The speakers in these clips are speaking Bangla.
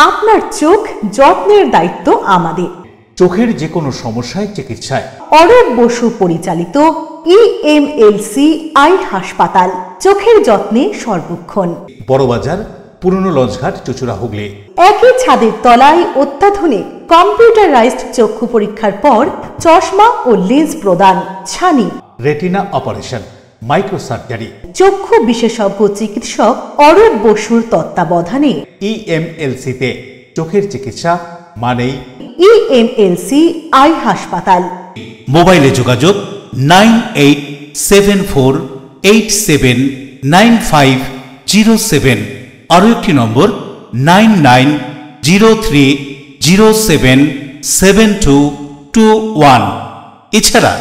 আপনার চোখ যত্নের দায়িত্ব আমাদের। চোখের যে কোনো সমস্যায় চিকিৎসায় অরূপ বসু পরিচালিত EMLC আই হাসপাতাল, চোখের যত্নে সর্বক্ষণ। বড়বাজার, পুরনো লঞ্চঘাট, চুচুড়া, হুগলি। একই ছাদের তলায় অত্যাধুনিক কম্পিউটারাইজড চক্ষু পরীক্ষার পর চশমা ও লেন্স প্রদান, ছানি, রেটিনা অপারেশন, মাইক্রো সার্জারি। চক্ষু বিশেষজ্ঞ চিকিৎসক অরূপ বসুর তত্ত্বাবধানে EMLC-তে চোখের চিকিৎসা মানেই EMLC আই হাসপাতাল। মোবাইলে যোগাযোগ 9874879507। আরও একটি নম্বর 9903077221। এছাড়া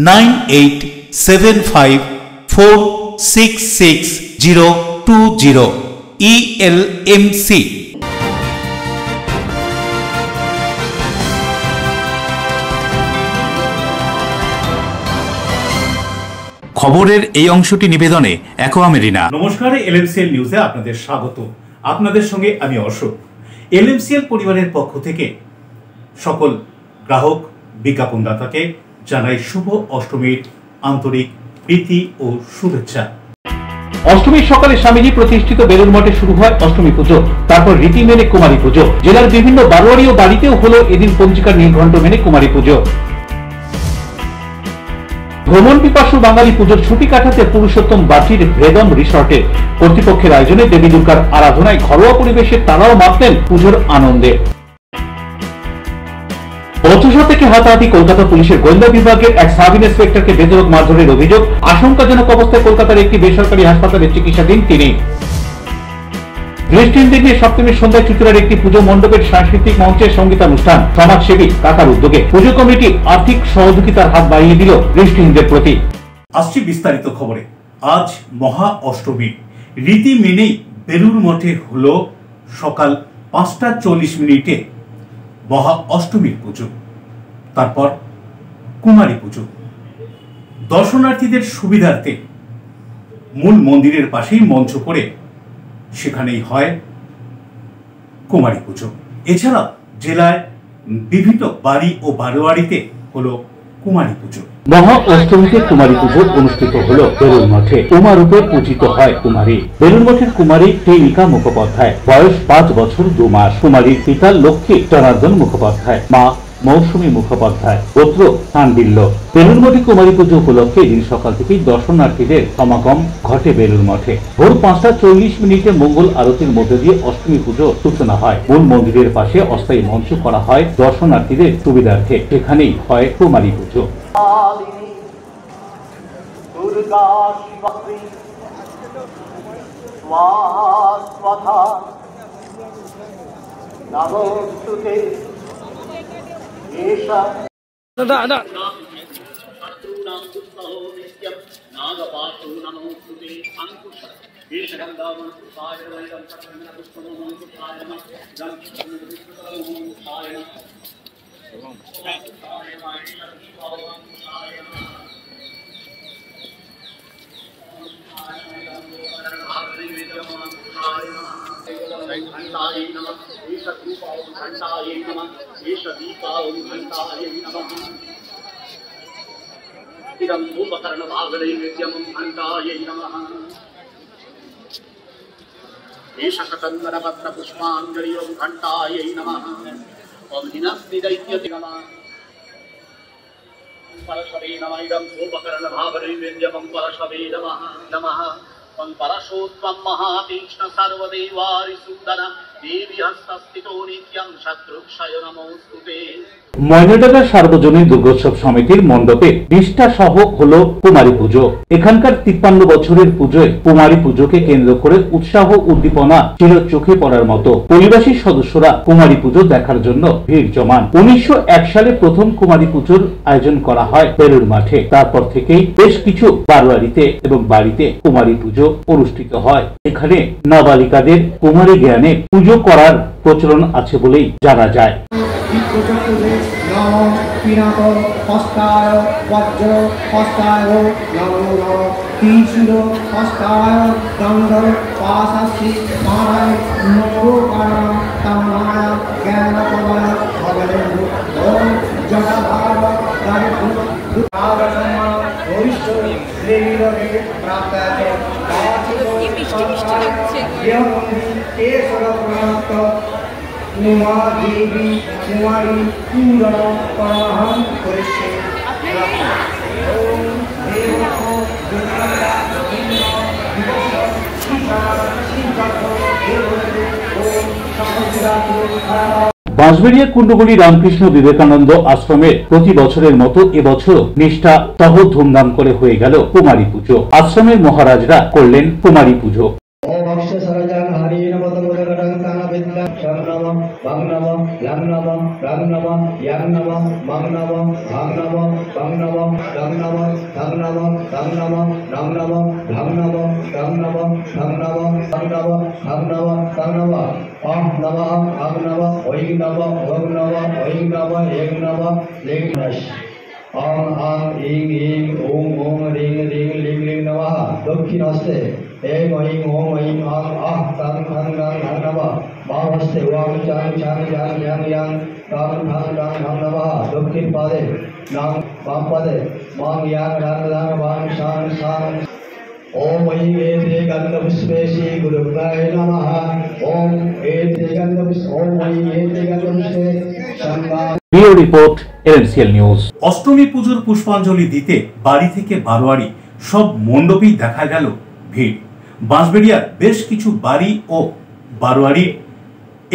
9875466020। ELMC। খবরের এই অংশটি নিবেদনে অ্যাকোয়া মেরিনা। নমস্কার, LMCL নিউজে আপনাদের স্বাগত। আপনাদের সঙ্গে আমি অশোক। LMCL পরিবারের পক্ষ থেকে সকল গ্রাহক বিজ্ঞাপনদাতাকে জানাই শুভ অষ্টমীর আন্তরিক প্রীতি ও শুভেচ্ছা। অষ্টমীর সকালে স্বামীজি প্রতিষ্ঠিত বেলুড় মঠে শুরু হয় অষ্টমী পুজো, তারপর রীতি মেনে কুমারী পুজো। জেলার বিভিন্ন বারোয়ারি ও বাড়িতেও হলো এদিন পঞ্জিকার নির্ঘণ্ট মেনে কুমারী পুজো। ভ্রমণ পিপাসু বাঙালি পুজোর ছুটি কাটাতে পুরুষোত্তম বাটির ভ্রেদম রিসর্টে কর্তৃপক্ষের আয়োজনে দেবী দুর্গার আরাধনায় ঘরোয়া পরিবেশে তারাও মাতলেন পুজোর আনন্দে। বচসা থেকে হাতাহাতি কলকাতা পুলিশের গোয়েন্দা বিভাগের এক সাব ইন্সপেক্টরকে বেধড়ক মারধরের অভিযোগ। আশঙ্কাজনক অবস্থায় কলকাতার একটি বেসরকারি হাসপাতালে চিকিৎসাধীন তিনি। বৃষ্টির দিনে সপ্তমীর সন্ধ্যায় চুচুড়ার একটি পুজো মণ্ডপের সাংস্কৃতিক মঞ্চের সঙ্গীতানুষ্ঠান সমাজসেবী কাকার উদ্যোগে। পুজো কমিটি আর্থিক সহযোগিতার হাত বাড়িয়ে দিল দৃষ্টিহীনদের প্রতি। আসছি বিস্তারিত খবরে। আজ মহা অষ্টমী। রীতি মেনেই বেলুড় মঠে হলো সকাল 5:40 মহা অষ্টমীর পুজো, তারপর কুমারী পুজো। দর্শনার্থীদের সুবিধার্থে মূল মন্দিরের পাশেই মঞ্চ করে সেখানেই হয় কুমারী পুজো। এছাড়া জেলায় বিভিন্ন বাড়ি ও বারোয়ারিতে হলো কুমারী পুজো। মহা অষ্টমীতে কুমারী পুজো অনুষ্ঠিত হলো বেলুড় মঠে। উমা রূপে পূজিত হয় কুমারী। বেলুড় মঠের কুমারী টেনিকা মুখোপাধ্যায়, বয়স 5 বছর 2 মাস। কুমারীর পিতা লক্ষ্মী জনার্দন মুখোপাধ্যায়, মা মৌসুমী মুখোপাধ্যায়, গোত্র সান্ডিল্য। বেলুড় মঠে কুমারী পুজো উপলক্ষে এদিন সকাল থেকেই দর্শনার্থীদের সমাগম ঘটে বেলুড় মঠে। ভোর 5:40 মঙ্গল আরতির মধ্যে দিয়ে অষ্টমী পুজো সূচনা হয়। মূল মন্দিরের পাশে অস্থায়ী মঞ্চ করা হয় দর্শনার্থীদের সুবিধার্থে। সেখানেই হয় কুমারী পুজো। ময়নাডাঙ্গা সার্বজনীন দুর্গোৎসব সমিতির মণ্ডপে নিষ্ঠা সহ হলো কুমারী পুজো। এখানকার 53 বছরের পুজোয় কুমারী পুজোকে কেন্দ্র করে উৎসাহ উদ্দীপনা ছিল চোখে পড়ার মতো। পরিবাসী সদস্যরা কুমারী পুজো দেখার জন্য ভিড় জমান। 1901 সালে প্রথম কুমারী পুজোর আয়োজন করা হয় বেলুড় মাঠে। তারপর থেকেই বেশ কিছু বারোয়ারিতে এবং বাড়িতে কুমারী পুজো অনুষ্ঠিত হয়। এখানে নাবালিকাদের কুমারী জ্ঞানে পুজো করার প্রচলন আছে বলেই জানা যায়। বিদ্যুৎ নম পিনাক হস্তায় বজ্র হস্তায় নমো নম ত্রিশূল হস্তায় দণ্ড পাশাস্তি মারায় নমোকারণ তামায় জ্ঞান প্রবল ভগলে ওম জটাধার দারিদ্র দুঃখাবসম্মান ভবিষ্য দেবীরবে প্রাপ্তায় কেশর প্রণাত নুমা দেবী কুমারী পূরণ পরমহং করিষ্যে ওম দেবো দুর্গা বাঁশবেড়িয়া কুণ্ডগুলি রামকৃষ্ণ বিবেকানন্দ আশ্রমের প্রতি বছরের মতো এবছর নিষ্ঠা সহ ধুমধাম করে হয়ে গেল কুমারী পুজো। আশ্রমের মহারাজরা করলেন কুমারী পুজো। দক্ষিণ হস্তে ऐं ऐं ओम ऐं आं आह तां खां गां नमः नमः बाम हस्ते वां चां चां यां यां यां तां खां गां नमः दक्षिण पादे नां वाम पादे वां यां रां रां वां शां शां ओम ऐं एते गन्धपुष्पे श्री गुरुभ्याय नमः ओम एते गन्धपुष्पे ओम ऐं एते गन्धपुष्पे शंभा। Bureau report LMCL news. Ashtami পুজোর পুষ্পাঞ্জলি দিতে বাড়ি থেকে বারোয়ারি সব মণ্ডপেই দেখা গেল ভিড়। বাঁশবেড়িয়ার বেশ কিছু বাড়ি ও বারোয়ারির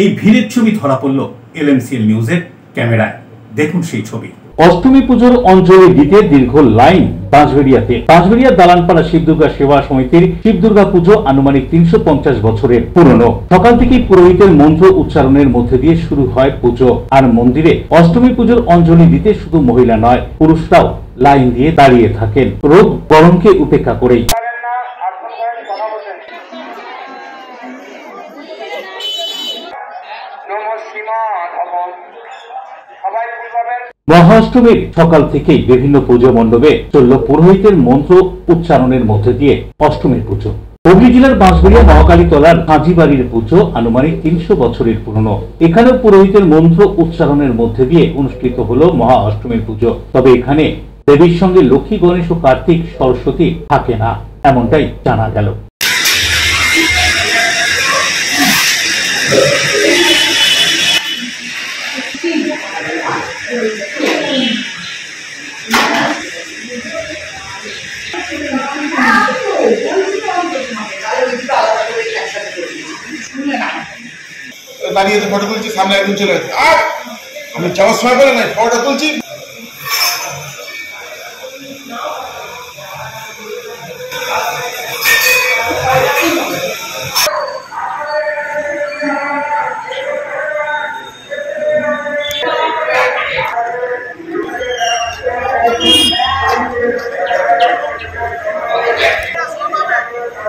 এই ভিড়ের ছবি ধরা পড়ল এলএমসিএল নিউজের ক্যামেরায়। দেখুন সেই ছবি। অষ্টমী পুজোর অঞ্জলি দিতে দীর্ঘ লাইন বাঁশবেড়িয়াতে। বাঁশবেড়িয়া দালানপাড়া শিবদুর্গা সেবা সমিতির শিবদুর্গা পুজো আনুমানিক 350 বছরের পুরনো। সকাল থেকেই পুরোহিতের মন্ত্র উচ্চারণের মধ্যে দিয়ে শুরু হয় পুজো। আর মন্দিরে অষ্টমী পুজোর অঞ্জলি দিতে শুধু মহিলা নয়, পুরুষরাও লাইন দিয়ে দাঁড়িয়ে থাকেন রোদ গরমকে উপেক্ষা করেই। মহাষ্টমীর সকাল থেকেই বিভিন্ন পুজো মণ্ডপে চলল পুরোহিতের মন্ত্র উচ্চারণের মধ্যে দিয়ে অষ্টমীর পুজো। হুগলি জেলার বাঁশবেড়িয়া মহাকালী তলার কাজীবাড়ির পুজো আনুমানিক 300 বছরের পুরনো। এখানেও পুরোহিতের মন্ত্র উচ্চারণের মধ্যে দিয়ে অনুষ্ঠিত হলো মহা অষ্টমীর পুজো। তবে এখানে দেবীর সঙ্গে লক্ষ্মী, গণেশ ও কার্তিক, সরস্বতী থাকে না, এমনটাই জানা গেল। দাঁড়িয়ে ফটো তুলছি, সামনে একজন চলে আসছে, আর আমি যাওয়ার সময় বলে নাই ফটো তুলছি।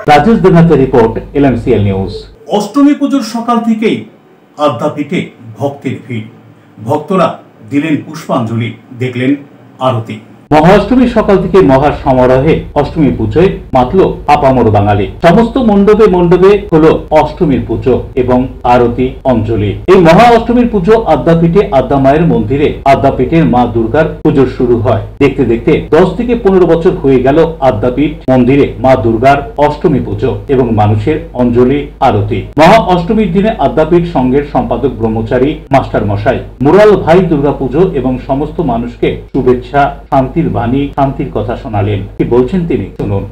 রাজেশ দেবনাথের রিপোর্ট, এলএমসিএল নিউজ। অষ্টমী পুজোর সকাল থেকেই আদ্যাপীঠে ভক্তের ভিড়। ভক্তরা দিলেন পুষ্পাঞ্জলি, দেখলেন আরতি। মহাষ্টমীর সকাল থেকে মহা সমারোহে অষ্টমী পুজোয় মাতল আপামর বাঙালি। সমস্ত মণ্ডপে মণ্ডপে হলো অষ্টমীর পুজো এবং আরতি, অঞ্জলি। এই মহা অষ্টমীর পুজো আদ্যাপীঠে আদ্যা মায়ের মন্দিরে আদ্যাপীঠের মা দুর্গার পুজো শুরু হয়। দেখতে দেখতে 10 থেকে 15 বছর হয়ে গেল আদ্যাপীঠ মন্দিরে মা দুর্গার অষ্টমী পুজো এবং মানুষের অঞ্জলি, আরতি। মহা অষ্টমীর দিনে আদ্যাপীঠ সংঘের সম্পাদক ব্রহ্মচারী মাস্টার মশাই মুরাল ভাই দুর্গা পুজো এবং সমস্ত মানুষকে শুভেচ্ছা, শান্তির বাণী, শান্তির কথা শোনালেন। কি বলছেন তিনি, শুনুন।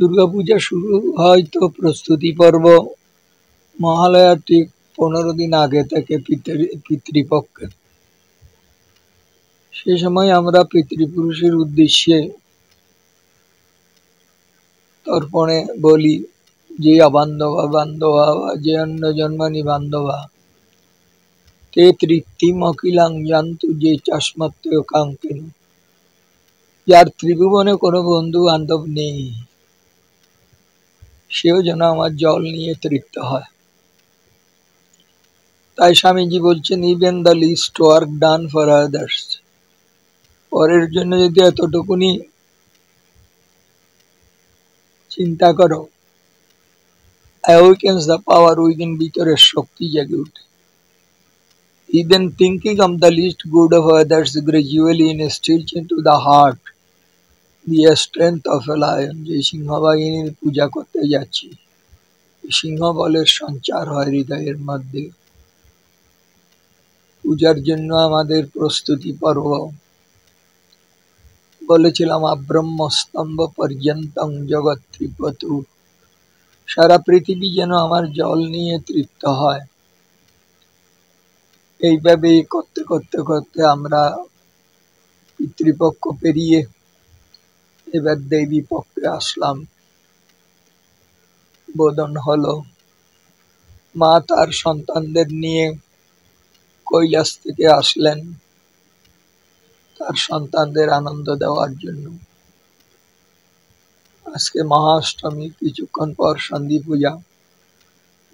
দুর্গাপূজা শুরু হয় তো প্রস্তুতি পর্ব মহালয়ার ঠিক 15 দিন আগে থেকে পিতৃপক্ষে। সে সময় আমরা পিতৃপুরুষের উদ্দেশ্যে তর্পণে বলি যে অবান্ধবা বান্ধবা যে অন্য জন্মানি বান্ধবা তে তৃপ্তিম অখিলাং জান্তু যে চাস্মত্য কাঙ্কেন। যার ত্রিভুবনে কোনো বন্ধু বান্ধব নেই সেও যেন আমার জল নিয়ে তৃপ্ত হয়। তাই স্বামীজি বলছেন even the least work done for others, পরের জন্য যদি এতটুকুনি চিন্তা করো, awakens the power within, ভিতরের শক্তি জেগে উঠে। Even thinking of the least good of others gradually instills into the heart the strength of a lion। যে সিংহ বাহিনীর পূজা করতে যাচ্ছি, সিংহ বলের সঞ্চার হয় হৃদয়ের মধ্যে। পূজার জন্য আমাদের প্রস্তুতি পর্ব বলেছিলাম আব্রহ্মস্তম্ভ পর্যন্তং জগৎ ত্রিপতু, সারা পৃথিবী যেন আমার জল নিয়ে তৃপ্ত হয়। এইভাবে করতে করতে করতে আমরা পিতৃপক্ষ পেরিয়ে এবার দেবী পক্ষে আসলাম। বোধন হলো মা তার সন্তানদের নিয়ে কৈলাস থেকে আসলেন তার সন্তানদের আনন্দ দেওয়ার জন্য। আজকে মহাষ্টমী, কিছুক্ষণ পর সন্ধি পূজা,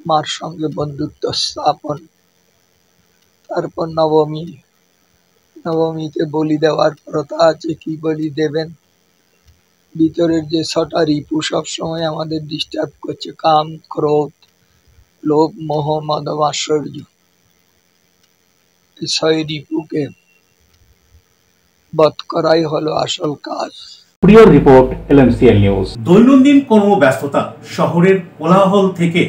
মার সঙ্গে বন্ধুত্ব স্থাপন, তারপর নবমী। নবমীতে বলি দেওয়ার প্রথা আছে। কি বলি দেবেন? ভিতরের যে 6টা রিপু সবসময় আমাদের ডিস্টার্ব করছে, কাম, ক্রোধ, লোভ, মোহ, মদ, মাৎসর্য, এই 6 রিপুকে বধ করাই হলো আসল কাজ। প্রিয় রিপোর্ট এলএমসিএল নিউজ। দৈনন্দিন কর্মব্যস্ততা, শহরের কোলাহল থেকে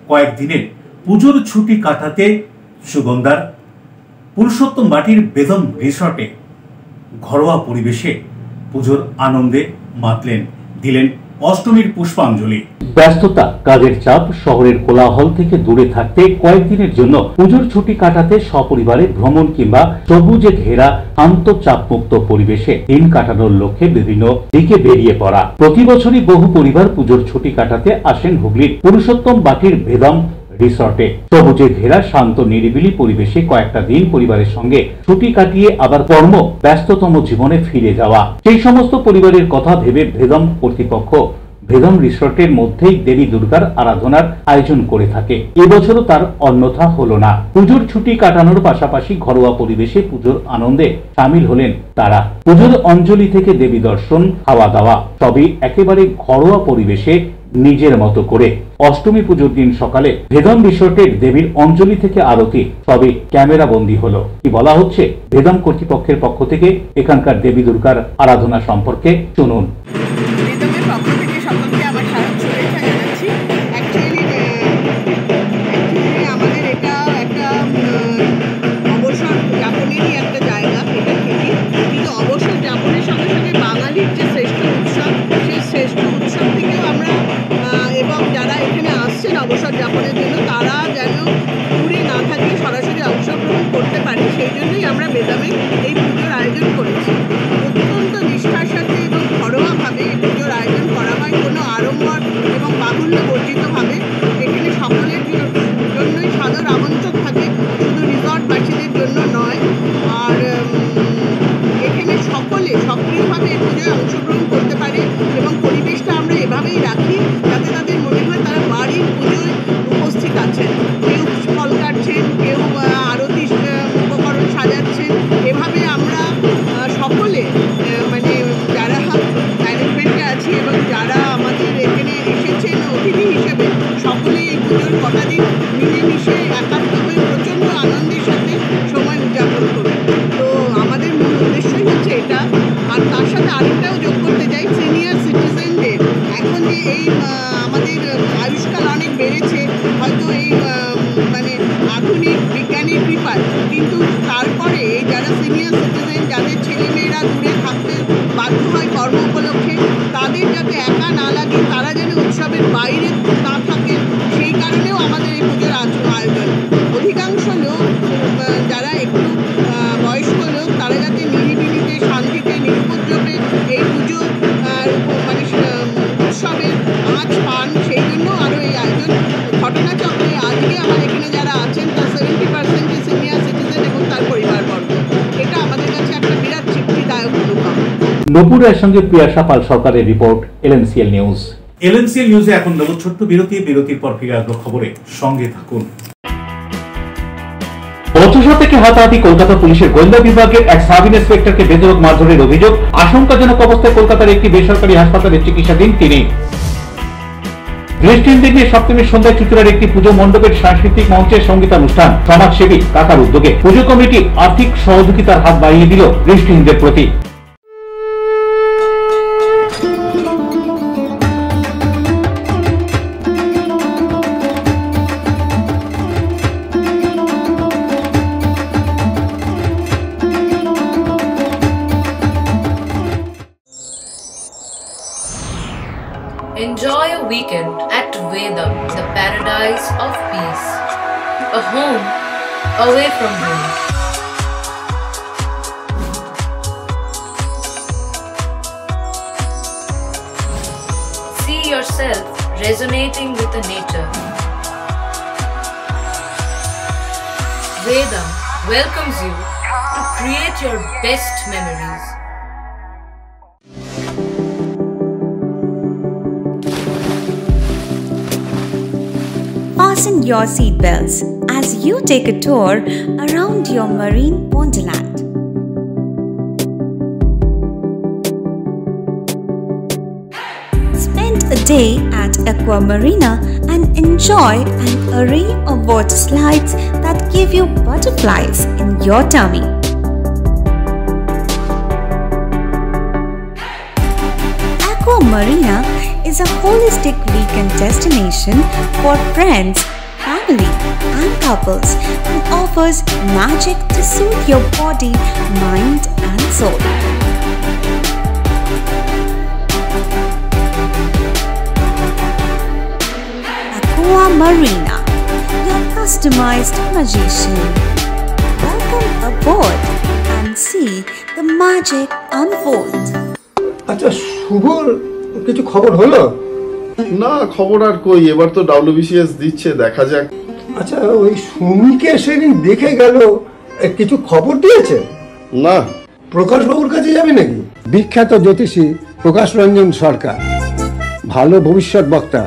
কয়েকদিনের পুজোর ছুটি কাটাতে সুগন্ধার পুরুষোত্তম বাটির বেদম রিসর্টে ঘরোয়া পরিবেশে পুজোর আনন্দে মাতলেন, দিলেন অষ্টমীর পুষ্পাঞ্জলি। ব্যস্ততা, কাজের চাপ, শহরের কোলাহল থেকে দূরে থাকতে কয়েকদিনের জন্য পুজোর ছুটি কাটাতে সপরিবারে ভ্রমণ কিংবা সবুজে ঘেরা শান্ত চাপমুক্ত পরিবেশে দিন কাটানোর লক্ষ্যে বিভিন্ন দিকে বেরিয়ে পড়া। প্রতি বছরই বহু পরিবার পুজোর ছুটি কাটাতে আসেন হুগলির পুরুষোত্তম বাটির বেদম রিসর্টে। সবুজে ঘেরা শান্ত নিরিবিলি পরিবেশে কয়েকটা দিন পরিবারের সঙ্গে ছুটি কাটিয়ে আবার কর্ম ব্যস্ততম জীবনে ফিরে যাওয়া। সেই সমস্ত পরিবারের কথা ভেবে বেদম কর্তৃপক্ষ বেদম রিসর্টের মধ্যেই দেবী দুর্গার আরাধনার আয়োজন করে থাকে। এবছরও তার অন্যথা হলো না। পুজোর ছুটি কাটানোর পাশাপাশি ঘরোয়া পরিবেশে পুজোর আনন্দে সামিল হলেন তারা। পুজোর অঞ্জলি থেকে দেবী দর্শন, খাওয়া দাওয়া সবই একেবারে ঘরোয়া পরিবেশে নিজের মতো করে। অষ্টমী পুজোর দিন সকালে বেদম রিসর্টের দেবীর অঞ্জলি থেকে আরতি সবই ক্যামেরা বন্দী হলো। কি বলা হচ্ছে বেদম কর্তৃপক্ষের পক্ষ থেকে এখানকার দেবী দুর্গার আরাধনা সম্পর্কে শুনুন। বেদমের পক্ষ থেকে সকলকে আমার শুভেচ্ছা জানাচ্ছি। অ্যাকচুয়ালি আমাদের এটা একটা অবসর যাপনেরই একটা জায়গা, এটা ঠিকই, কিন্তু অবসর যাপনের সঙ্গে সঙ্গে বাঙালির যে শ্রেষ্ঠ উৎসব, সেই শ্রেষ্ঠ উৎসব থেকেও আমরা এবং যারা এখানে আসছেন অবসর যাপনের জন্য তারা যেন দূরে না থাকিয়ে সরাসরি অংশগ্রহণ করতে পারে, সেই জন্যই আমরা বেদমে এই পুজোর আয়োজন করেছি। অত্যন্ত নিষ্ঠার সাথে এবং ঘরোয়াভাবে এই পুজোর আয়োজন করা হয়, কোনো আড়ম্বর এবং বাহুল্য বর্জিতভাবে। এখানে সকলের জন্যই সাদর আমন্ত্রণ থাকে, শুধু রিসর্টবাসীদের জন্য নয়। আর এখানে সকলে সক্রিয়ভাবে এই পুজোয় অংশগ্রহণ করতে পারে এবং পরিবেশটা আমরা এভাবেই রাখি যাতে তাদের মনে হয় তারা বাড়ির পুজোয় উপস্থিত আছেন। কেউ ফল কাটছেন, কেউ আরতি উপকরণ সাজাচ্ছেন। এভাবে আমরা সকলে মানে যারা ম্যানেজমেন্টে আছি এবং যারা আমাদের এখানে এসেছেন অতিথি হিসেবে সকলেই এই পুজোর কটা দিন মিলেমিশে একাত্ম হয়ে প্রচণ্ড আনন্দের সাথে সময় উদযাপন করবে। তো আমাদের মূল উদ্দেশ্যই হচ্ছে এটা। আর তার সাথে আরেকটাও যোগ করতে চাই, সিনিয়র সিটিজেনদের এখন যে এই আমাদের আয়ুষ্কাল অনেক বেড়েছে, হয়তো এই মানে আধুনিক বিজ্ঞানের কৃপায়, কিন্তু তারপরে এই যারা সিনিয়র সিটিজেন যাদের ছেলেমেয়েরা দূরে থাকতে বাধ্য হয় কর্ম উপলক্ষে, তাদের যাতে একা না লাগে, তারা যেন উৎসবের বাইরে না থাকে, সেই কারণেও আমাদের এই পুজোর আয়োজন। অধিকাংশ লোক যারা একটু বয়স্ক লোক তারা যাতে নিরিবিলি নপুর রায়ের সঙ্গে প্রিয়াশা পাল সরকারের রিপোর্ট, LMCL নিউজ। LMCL নিউজে এখন নেব ছোট্ট বিরতির পর ফিরে আসবো খবরে, সঙ্গে থাকুন। বচসা থেকে হাতাহাতি কলকাতা পুলিশের গোয়েন্দা বিভাগের এক সাব ইন্সপেক্টরকে বেধড়ক মারধরের অভিযোগ। আশঙ্কাজনক অবস্থায় কলকাতার একটি বেসরকারি হাসপাতালে চিকিৎসাধীন তিনি। দৃষ্টিহীন দিনে সপ্তমীর সন্ধ্যায় চুচুড়ার একটি পুজো মণ্ডপের সাংস্কৃতিক মঞ্চের সঙ্গীতানুষ্ঠান সমাজসেবী কাকার উদ্যোগে। পুজো কমিটি আর্থিক সহযোগিতার হাত বাড়িয়ে দিল দৃষ্টিহীনদের প্রতি। Enjoy a weekend at Vedam, the paradise of peace. A home away from home. See yourself resonating with the nature. Vedam welcomes you to create your best memories. Fasten your seatbelts as you take a tour around your marine wonderland. Spend a day at Aqua Marina and enjoy an array of water slides that give you butterflies in your tummy. Aqua Marina is a holistic weekend destination for friends, family and couples and offers magic to soothe your body, mind and soul. Aqua Marina, your customized magician. Welcome aboard and see the magic unfold. আচ্ছা শুভর কিছু খবর হলো? না, খবর আর কই, এবার তো WBCS দিচ্ছে, দেখা যাক। আচ্ছা ওই সুমিকে সেদিন দেখে গেল, কিছু খবর দিয়েছে? না। প্রকাশ বাবুর কাছে যাবে নাকি? বিখ্যাত জ্যোতিষী প্রকাশ রঞ্জন সরকার, ভালো ভবিষ্যৎ বক্তা।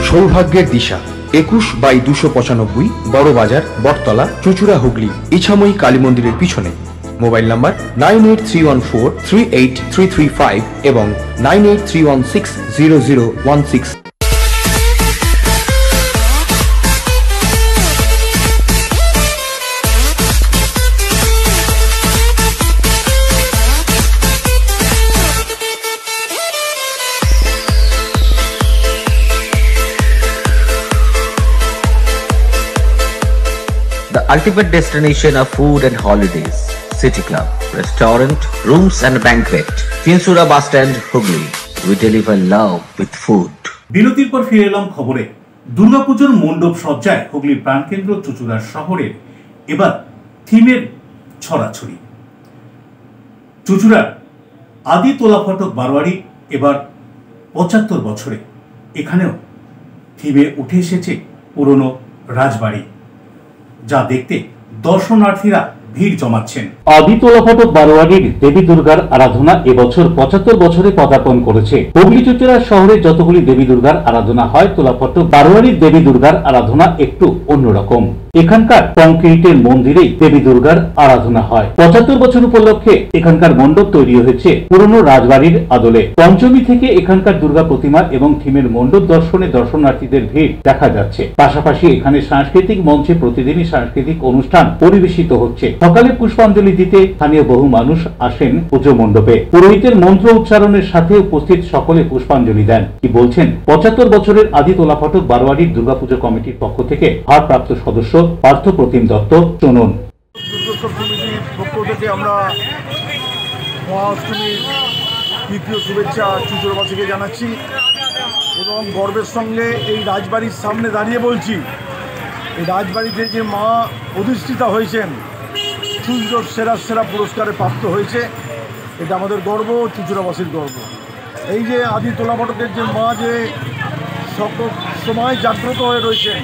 সৌভাগ্যের দিশা 21/295 বড় বাজার, বটতলা, চুচুড়া, হুগলি, ইছাময়ী কালী মন্দিরের পিছনে। মোবাইল নাম্বার 9831438335 এবং 9831600016। The ultimate destination of food and holidays. City Club, restaurant, rooms and banquet. Chinsura bus stand, Hugli. We deliver love with food. বিরতির পর ফিরে এলাম খবরে। দুর্গাপুজোর মণ্ডপ সজ্জায় হুগলির প্রাণকেন্দ্র চুচুড়া শহরের এবার থিমের ছড়াছড়ি। চুচুড়ার আদি তোলা ফটক বারোয়ারি এবার 75 বছরে। এখানেও থিমে উঠে এসেছে পুরনো রাজবাড়ি, যা দেখতে দর্শনার্থীরা ভিড় জমাচ্ছেন। আদিতলা ফটক বারোয়ারির দেবী দুর্গার আরাধনা এবছর 75 বছরে পদার্পণ করেছে। হুগলি চুচুড়া শহরে যতগুলি দেবী দুর্গার আরাধনা হয়, তোলা ফটক বারোয়ারির দেবী দুর্গার আরাধনা একটু অন্যরকম। এখানকার কংক্রিটের মন্দিরেই দেবী দুর্গার আরাধনা হয়। 75 বছর উপলক্ষে এখানকার মণ্ডপ তৈরি হয়েছে পুরনো রাজবাড়ির আদলে। পঞ্চমী থেকে এখানকার দুর্গা প্রতিমা এবং থিমের মণ্ডপ দর্শনে দর্শনার্থীদের ভিড় দেখা যাচ্ছে। পাশাপাশি এখানে সাংস্কৃতিক মঞ্চে প্রতিদিনই সাংস্কৃতিক অনুষ্ঠান পরিবেশিত হচ্ছে। সকালে পুষ্পাঞ্জলি দিতে স্থানীয় বহু মানুষ আসেন পুজো মণ্ডপে। পুরোহিতের মন্ত্র উচ্চারণের সাথে উপস্থিত সকলে পুষ্পাঞ্জলি দেন। কি বলছেন 75 বছরের আদিতলা ফটক বারোয়ারির দুর্গাপুজো কমিটির পক্ষ থেকে ভারপ্রাপ্ত সদস্য পার্থ প্রতিম দত্ত, শুনুন। দুর্গোৎসব কমিটির পক্ষ থেকে আমরা মহাষ্টমীর তৃতীয় শুভেচ্ছা চুচুড়াবাসীকে জানাচ্ছি এবং গর্বের সঙ্গে এই রাজবাড়ির সামনে দাঁড়িয়ে বলছি, এই রাজবাড়িতে যে মা অধিষ্ঠিতা হয়েছেন, চুচুড়ার সেরা সেরা পুরস্কারে প্রাপ্ত হয়েছে, এটা আমাদের গর্ব, চুচুড়াবাসীর গর্ব। এই যে আদিতলা ফটকের যে মা যে সকল সময় জাগ্রত হয়ে রয়েছেন,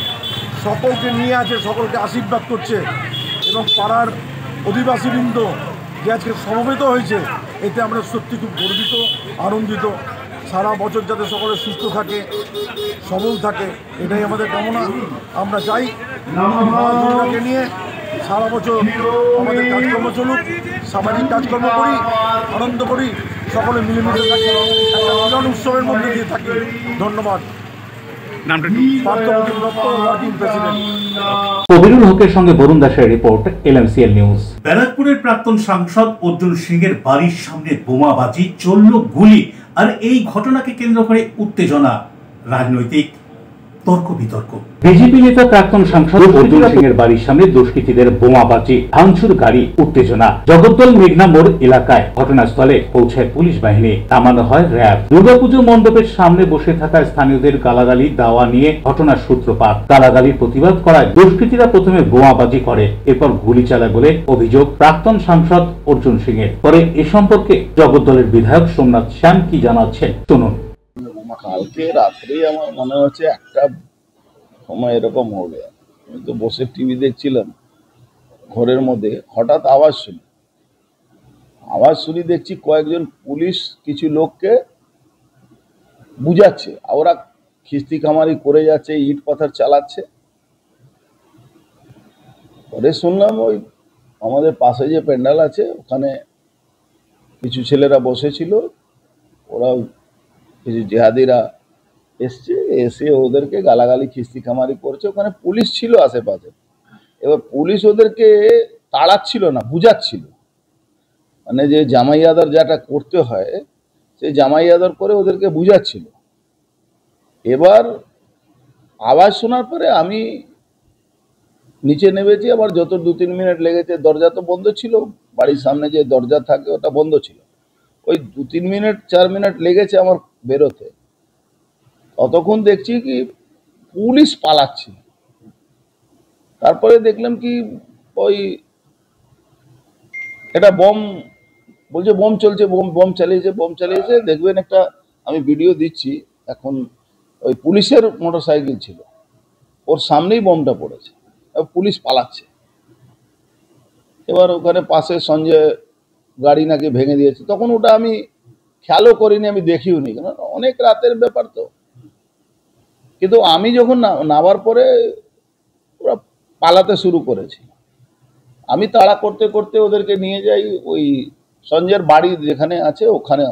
সকলকে নিয়ে আছে, সকলকে আশীর্বাদ করছে এবং পাড়ার অধিবাসীবৃন্দ যে আজকে সমবেত হয়েছে, এতে আমরা সত্যি খুব গর্বিত, আনন্দিত। সারা বছর যাতে সকলে সুস্থ থাকে, সবল থাকে, এটাই আমাদের কামনা। আমরা চাই মা দুর্গাকে নিয়ে সারা বছর আমাদের কাজকর্ম চলুক, সামাজিক কাজকর্ম করি, আনন্দ করি, সকলে মিলেমিশে থাকি, একটা মিলন উৎসবের মধ্যে দিয়ে থাকি। ধন্যবাদ। কবিরুল হকের সঙ্গে বরুণ দাসের রিপোর্ট, LMCL নিউজ। ব্যারাকপুরের প্রাক্তন সাংসদ অর্জুন সিংয়ের বাড়ির সামনে বোমাবাজি, চলল গুলি, আর এই ঘটনাকে কেন্দ্র করে উত্তেজনা, রাজনৈতিক তর্ক বিতর্ক। বিজেপি নেতা প্রাক্তন সাংসদ অর্জুন সিংয়ের বাড়ির সামনে দুষ্কৃতীদের বোমাবাজি, ভাঙচুর গাড়ি, উত্তেজনা। জগদ্দল মেঘনা মোড় এলাকায় ঘটনাস্থলে পৌঁছায় পুলিশ বাহিনী, নামানো হয় র্যাব। দুর্গাপুজো মণ্ডপের সামনে বসে থাকা স্থানীয়দের গালাগালি দাওয়া নিয়ে ঘটনার সূত্রপাত। গালাগালির প্রতিবাদ করায় দুষ্কৃতীরা প্রথমে বোমাবাজি করে, এরপর গুলি চালায় বলে অভিযোগ প্রাক্তন সাংসদ অর্জুন সিংয়ের। পরে এ সম্পর্কে জগদ্দলের বিধায়ক সোমনাথ শ্যাম কি জানাচ্ছেন শুনুন। কালকে রাত্রে আমার মনে হচ্ছে একটা সময় এরকম হবে, আমি তো বসে টিভি দেখছিলাম ঘরের মধ্যে, হঠাৎ আওয়াজ শুনি দেখছি কয়েকজন পুলিশ কিছু লোককে বুঝাচ্ছে, ওরা খিস্তি খামারি করে যাচ্ছে, ইট পাথর চালাচ্ছে। পরে শুনলাম ওই আমাদের পাশে যে প্যান্ডেল আছে ওখানে কিছু ছেলেরা বসেছিল, ওরা কিছু জেহাদিরা এসে ওদেরকে গালাগালি খিস্তি খামারি করছে। ওখানে পুলিশ ছিল আশেপাশে, এবার পুলিশ ওদেরকে তাড়াচ্ছিল না, বুঝাচ্ছিল, মানে যে জামাই আদর যেটা করতে হয় সেই জামাই আদর করে ওদেরকে বুঝাচ্ছিল। এবার আওয়াজ শোনার পরে আমি নিচে নেমেছি, আবার যত 2-3 মিনিট লেগেছে, দরজা তো বন্ধ ছিল, বাড়ির সামনে যে দরজা থাকে ওটা বন্ধ ছিল, ওই 2-3 মিনিট 4 মিনিট লেগেছে আমার বেরোতে। ততক্ষণ দেখছি কি পুলিশ পালাচ্ছে। তারপরে দেখলাম কি ওই এটা বম বলছে, বম চলছে, বম চালিয়েছে। দেখবেন একটা আমি ভিডিও দিচ্ছি এখন, ওই পুলিশের মোটরসাইকেল ছিল, ওর সামনেই বমটা পড়েছে, পুলিশ পালাচ্ছে। এবার ওখানে পাশে সঞ্জয় গাড়ি নাকি ভেঙে দিয়েছে, তখন ওটা আমি খেয়ালও করিনি, আমি দেখিও নি, কারণ অনেক রাতের ব্যাপার তো। কিন্তু আমি যখন নামার পরে ওরা পালাতে শুরু করেছে, আমি তাড়া করতে করতে ওদেরকে নিয়ে যাই ওই সঞ্জয়ের বাড়ি যেখানে আছে ওখানে।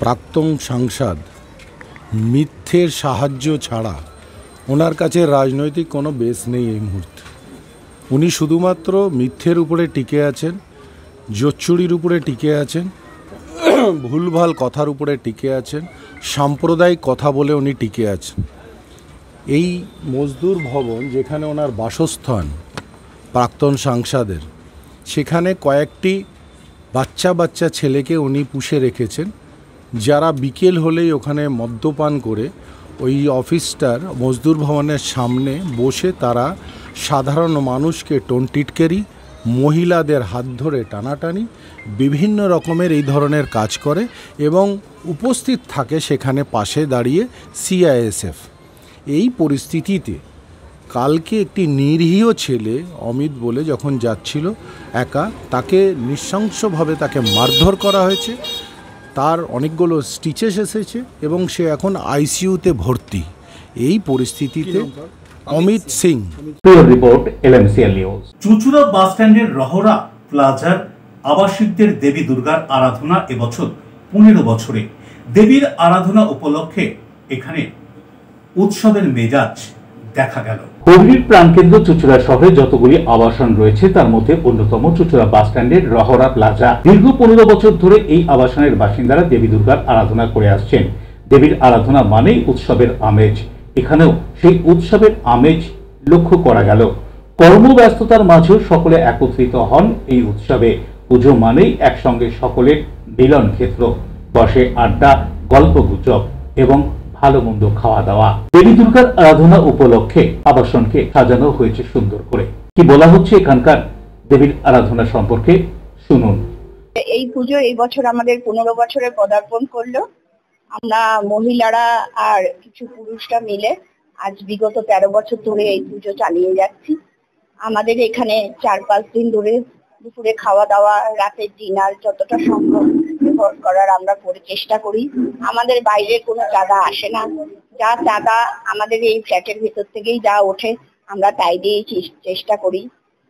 প্রাক্তন সাংসদ মিথ্যের সাহায্য ছাড়া ওনার কাছে রাজনৈতিক কোনো বেস নেই এই মুহূর্তে। উনি শুধুমাত্র মিথ্যের উপরে টিকে আছেন, জোচ্চুরির উপরে টিকে আছেন, ভুলভাল কথার উপরে টিকে আছেন, সাম্প্রদায়িক কথা বলে উনি টিকে আছেন। এই মজদুর ভবন যেখানে ওনার বাসস্থান প্রাক্তন সাংসদের, সেখানে কয়েকটি বাচ্চা ছেলেকে উনি পুষে রেখেছেন, যারা বিকেল হলেই ওখানে মদ্যপান করে ওই অফিসটার মজদুর ভবনের সামনে বসে তারা সাধারণ মানুষকে টিটকারি, মহিলাদের হাত ধরে টানাটানি, বিভিন্ন রকমের এই ধরনের কাজ করে এবং উপস্থিত থাকে সেখানে পাশে দাঁড়িয়ে CISF। এই পরিস্থিতিতে কালকে একটি নিরীহ ছেলে অমিত বলে যখন যাচ্ছিল একা, তাকে নৃশংসভাবে তাকে মারধর করা হয়েছে, তার অনেকগুলো স্টিচেস এসেছে এবং সে এখন ICUতে ভর্তি। এই পরিস্থিতিতে Amit Singh. Report, LMCL news. Chuchura bus স্ট্যান্ডের রহরা প্লাজার আবাসিকদের দেবী দুর্গার আরাধনা এবছর 15 বছরে। দেবীর আরাধনা উপলক্ষে এখানে উৎসবের মেজাজ দেখা গেল। হুগলির প্রাণকেন্দ্র চুচুড়া শহরে যতগুলি আবাসন রয়েছে তার মধ্যে অন্যতম চুচুড়া বাস স্ট্যান্ডের রহরা প্লাজা। দীর্ঘ 15 বছর ধরে এই আবাসনের বাসিন্দারা দেবী দুর্গার আরাধনা করে আসছেন। দেবীর আরাধনা মানেই উৎসবের আমেজ, এখানেও সেই উৎসবের আমেজ লক্ষ্য করা গেল। কর্মব্যস্ততার মাঝেও সকলে একত্রিত হন এই উৎসবে। পুজো মানেই একসঙ্গে সকলের মিলন ক্ষেত্র, বসে আড্ডা, গল্পগুজব এবং ভালো মন্দ খাওয়া দাওয়া। দেবী দুর্গার আরাধনা উপলক্ষে আবাসনকে সাজানো হয়েছে সুন্দর করে। কি বলা হচ্ছে এখানকার দেবীর আরাধনা সম্পর্কে শুনুন। এই পুজো এই বছর আমাদের 15 বছরে পদার্পণ করলো। আমরা মহিলারা আর কিছু পুরুষরা মিলে আজ বিগত 13 বছর ধরে এই পুজো চালিয়ে যাচ্ছি। আমাদের এখানে 4-5 দিন ধরে দুপুরে খাওয়া দাওয়া, রাতের ডিনার যতটা সম্ভব করার আমরা চেষ্টা করি। আমাদের বাইরের কোনো চাঁদা আসে না, যা চাঁদা আমাদের এই ফ্ল্যাটের ভিতর থেকেই যা ওঠে আমরা তাই দিয়েই চেষ্টা করি।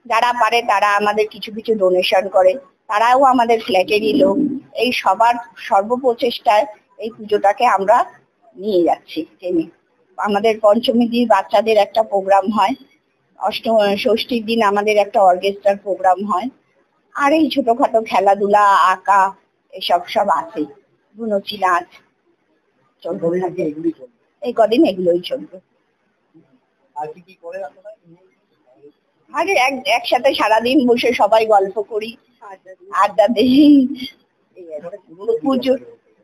যারা পারে তারা আমাদের কিছু কিছু ডোনেশন করে, তারাও আমাদের ফ্ল্যাটেরই লোক। এই সবার সর্বপ্রচেষ্টায় এই পুজোটাকে আমরা নিয়ে যাচ্ছি। আমাদের পঞ্চমীর দিন বাচ্চাদের একটা প্রোগ্রাম হয়, ষষ্ঠীর দিন আমাদের একটা অর্কেস্ট্রার প্রোগ্রাম হয়, আর এই ছোটখাটো খেলাধুলা, আঁকা, এসব সব আছে, গুনচি নাচ চলবে। এই কদিন এগুলোই চলবে। আরে একসাথে সারাদিন বসে সবাই গল্প করি, আড্ডা দিই।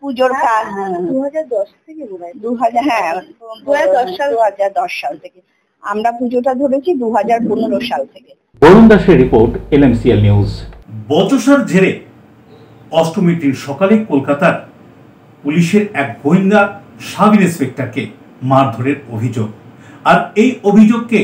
পুজোর কাজ 2010 থেকে 2010 সাল থেকে আমরা পুজোটা ধরেছি, 2015 সাল থেকে। বরুণ দাসের রিপোর্ট, LMCL নিউজ। বচসার জেরে অষ্টমীর দিন সকালে কলকাতার পুলিশের এক গোয়েন্দা সাব ইন্সপেক্টরকে মারধরের অভিযোগ, আর এই অভিযোগকে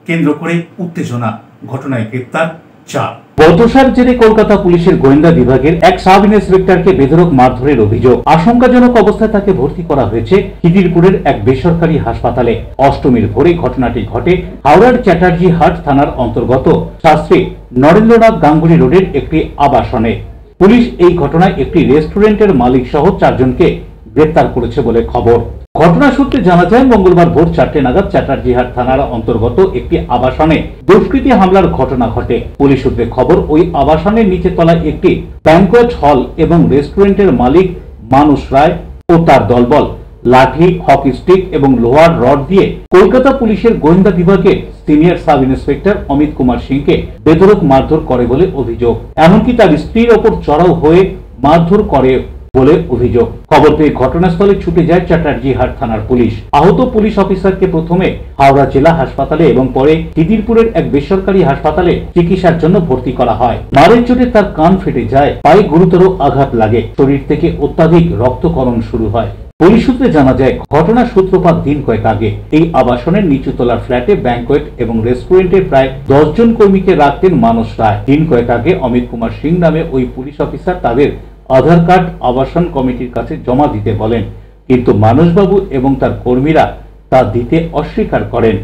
কেন্দ্র করে উত্তেজনা। ঘটনায় গ্রেপ্তার 4। বচসার জেরে কলকাতা পুলিশের গোয়েন্দা বিভাগের এক সাব ইন্সপেক্টরকে বেধড়ক মারধরের অভিযোগ। আশঙ্কাজনক অবস্থায় তাকে ভর্তি করা হয়েছে খিদিরপুরের এক বেসরকারি হাসপাতালে। অষ্টমীর ভোরে ঘটনাটি ঘটে হাওড়ার চ্যাটার্জি হাট থানার অন্তর্গত শাস্ত্রী নরেন্দ্রনাথ গাঙ্গুলি রোডের একটি আবাসনে। পুলিশ এই ঘটনায় একটি রেস্টুরেন্টের মালিক সহ 4 জনকে গ্রেপ্তার করেছে বলে খবর। ঘটনা সূত্রে জানা যায়, মঙ্গলবার ভোর 4টে নাগাদ চ্যাটার্জিহাট থানার অন্তর্গত একটি আবাসনে দুষ্কৃতী হামলার ঘটনা ঘটে। পুলিশ সূত্রে খবর, ওই আবাসনের নিচের তলায় একটি ব্যাংকোয়েট হল এবং রেস্টুরেন্টের মালিক মানুষ রায় ও তার দলবল লাঠি, হকি স্টিক এবং লোহার রড দিয়ে কলকাতা পুলিশের গোয়েন্দা বিভাগের senior sub inspector Amit Kumar সিংকে বেধড়ক মারধর করে বলে অভিযোগ। এমনকি তার স্ত্রীর ওপর চড়াও হয়ে মারধর করে বলে অভিযোগ। খবর পেয়ে ঘটনাস্থলে ছুটে যায় চ্যাটার্জিহাট থানার পুলিশ। আহত পুলিশ অফিসারকে প্রথমে হাওড়া জেলা হাসপাতালে এবং পরে খিদিরপুরের এক বেসরকারি হাসপাতালে চিকিৎসার জন্য ভর্তি করা হয়। মারের চোটে তার কান ফেটে যায়, পায়ে গুরুতর আঘাত লাগে, শরীর থেকে অত্যাধিক রক্তক্ষরণ শুরু হয়। পুলিশ সূত্রে জানা যায়, ঘটনার সূত্রপাত দিন কয়েক আগে। এই আবাসনের নিচুতলার ফ্ল্যাটে ব্যাংকোয়েট এবং রেস্টুরেন্টের প্রায় 10 জন কর্মীকে রাখতেন মানুষ রায়। দিন কয়েক আগে অমিত কুমার সিং নামে ওই পুলিশ অফিসার তাদের আধার কার্ড আবাসন কমিটির কাছে জমা দিতে বলেন, কিন্তু মানসবাবু এবং তার কর্মীরা তা দিতে অস্বীকার করেন।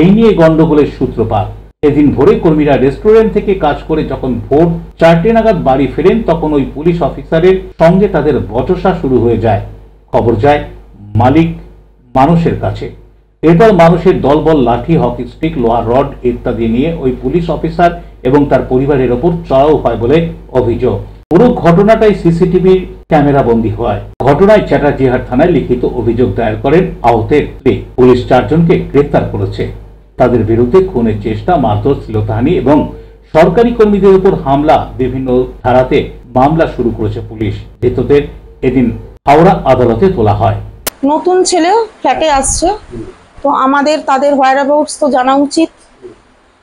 এই নিয়ে গন্ডগোলের সূত্রপাত। এদিন ভোরে কর্মীরা রেস্টুরেন্ট থেকে কাজ করে যখন ভোর 4টে নাগাদ বাড়ি ফেরেন, তখন ওই পুলিশ অফিসারের সঙ্গে তাদের বচসা শুরু হয়ে যায়। খবর যায় মালিক মানুষের কাছে। এরপর মানুষের দলবল লাঠি, হকি স্টিক, লোহার রড ইত্যাদি নিয়ে ওই পুলিশ অফিসার এবং তার পরিবারের ওপর চড়াও হয় বলে অভিযোগ। পুরো ঘটনাটাই সিসিটিভি ক্যামেরা বন্দী হয়। ঘটনায় চ্যাটার্জিহাট থানায় লিখিত অভিযোগ দায়ের করেন আহতের স্ত্রী। পুলিশ 4 জনকে গ্রেপ্তার করেছে। তাদের বিরুদ্ধে খুনের চেষ্টা, মারধর, শ্লীলতাহানি এবং সরকারি কর্মীদের উপর হামলা বিভিন্ন ধারাতে মামলা শুরু করেছে পুলিশ। ধৃতদের এদিন হাওড়া আদালতে তোলা হয়। নতুন ছেলে ফ্ল্যাটে আসছে, তো আমাদের তাদের হোয়ার অ্যাবাউটস তো জানা উচিত।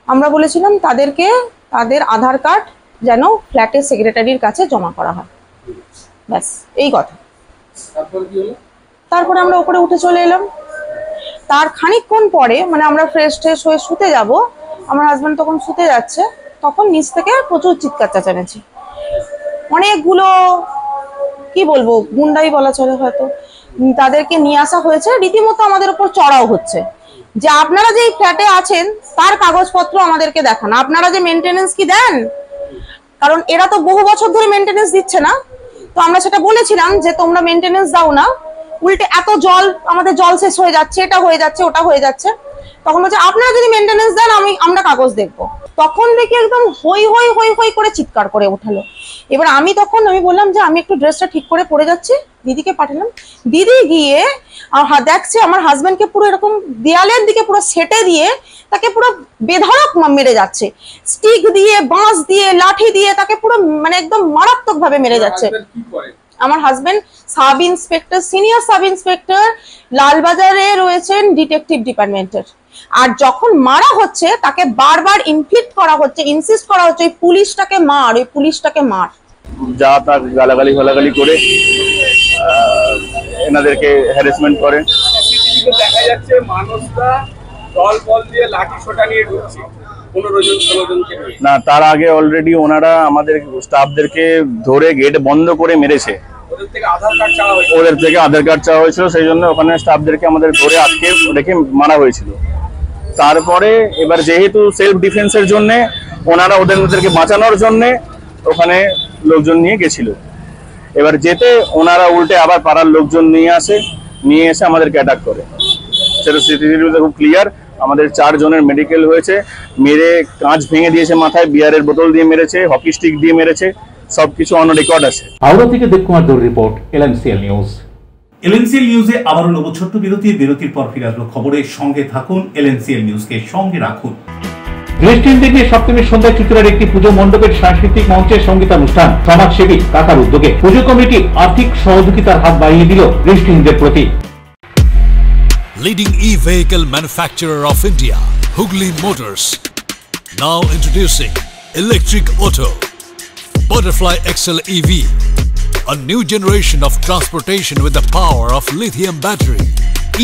আমরা বলেছিলাম তাদেরকে তাদের আধার কার্ড যেন ফ্ল্যাটের সেক্রেটারির কাছে জমা করা হয়, ব্যাস এই কথা। তারপরে আমরা উপরে উঠে চলে এলাম। তার খানিকক্ষণ পরে, মানে আমরা ফ্রেশ ট্রেশ হয়ে শুতে যাব, আমার হাজব্যান্ড তখন শুতে যাচ্ছে, তখন নিচ থেকে প্রচুর চিৎকার চেঁচামেচি। অনেকগুলো কি বলবো, গুন্ডাই বলা চলে হয়তো, তাদেরকে নিয়ে আসা হয়েছে। রীতিমতো আমাদের উপর চড়াও হচ্ছে যে আপনারা যে ফ্ল্যাটে আছেন তার কাগজপত্র আমাদেরকে দেখান, আপনারা যে মেনটেনেন্স কি দেন, কারণ এরা তো বহু বছর ধরে মেনটেনেন্স দিচ্ছে না। তো আমরা সেটা বলেছিলাম যে তোমরা মেনটেনেন্স দাও না, উল্টে এত জল, আমাদের জল শেষ হয়ে যাচ্ছে, এটা হয়ে যাচ্ছে, ওটা হয়ে যাচ্ছে। তখন বলছে আপনারা যদি মেনটেনেন্স দেন আমরা কাগজ দেখবো। তখন দেখি একদম হই হই হই হই করে চিৎকার করে উঠালো। এবার আমি বললাম যে আমি একটু ড্রেসটা ঠিক করে পরে যাচ্ছি, দিদিকে পাঠালাম। দিদি গিয়ে দেখছে আমার হাজবেন্ডকে পুরো এরকম দেয়ালের দিকে পুরো সেটে দিয়ে তাকে পুরো বেধড়ক মেরে যাচ্ছে, স্টিক দিয়ে, বাঁশ দিয়ে, লাঠি দিয়ে তাকে পুরো মানে একদম মারাত্মক ভাবে মেরে যাচ্ছে। আমার husband sub inspector, senior sub inspector, লালবাজারে রয়েছেন ডিটেকটিভ ডিপার্টমেন্টের। আর যখন মারা হচ্ছে তাকে বারবার ইনফ্লিক্ট করা হচ্ছে, ইনসিস্ট করা হচ্ছে ওই পুলিশটাকে মার, ওই পুলিশটাকে মার। যা তা গালাগালি করে এনাদেরকে হ্যারাসমেন্ট করেন। দেখা যাচ্ছে মানুষরা দল বল দিয়ে লাঠি সোটা নিয়ে ঢুকছে, না, তার আগে অলরেডি ওনারা আমাদের স্টাফদেরকে ধরে গেট বন্ধ করে মেরেছে। ওদের থেকে আধার কার্ড চাওয়া হয়েছিল, সেই জন্য ওখানে স্টাফদেরকে আমাদের ধরে আটকে রেখে মারা হয়েছিল। তারপরে এবার যেহেতু সেলফ ডিফেন্সের জন্য ওনারা ওদেরকে বাঁচানোর জন্য ওখানে লোকজন নিয়ে গেছিল। এবার যেতে ওনারা উল্টে আবার পাড়ার লোকজন নিয়ে এসে আমাদেরকে অ্যাটাক করে। সেটা সিসিটিভিতে খুব ক্লিয়ার। আমাদের 4 জনের মেডিকেল হয়েছে, মেরে কাঁচ ভেঙে দিয়েছে, মাথায় বিয়ারের বোতল দিয়ে মেরেছে, হকি স্টিক দিয়ে মেরেছে, সবকিছু অন রেকর্ড আছে। হাওড়া থেকে দেবকুমার দৌড় রিপোর্ট, এলএমসিএল নিউজ। এলএমসিএল নিউজে আবারও নেব ছোট্ট বিরতির পর ফিরে আসবো খবরের সঙ্গে থাকুন। এলএমসিএল নিউজকে সঙ্গে রাখুন। দৃষ্টিহীন থেকে সপ্তমীর সন্ধ্যায় চুচুড়ার একটি পুজো মণ্ডপের সাংস্কৃতিক মঞ্চের সঙ্গীতানুষ্ঠান সমাজসেবী কাকার উদ্যোগে পুজো কমিটি আর্থিক সহযোগিতার হাত বাড়িয়ে দিল দৃষ্টিহীনদের প্রতি। Leading e-vehicle manufacturer of India, Hugli Motors, now introducing electric auto, Butterfly XL EV, a new generation of transportation with the power of lithium battery.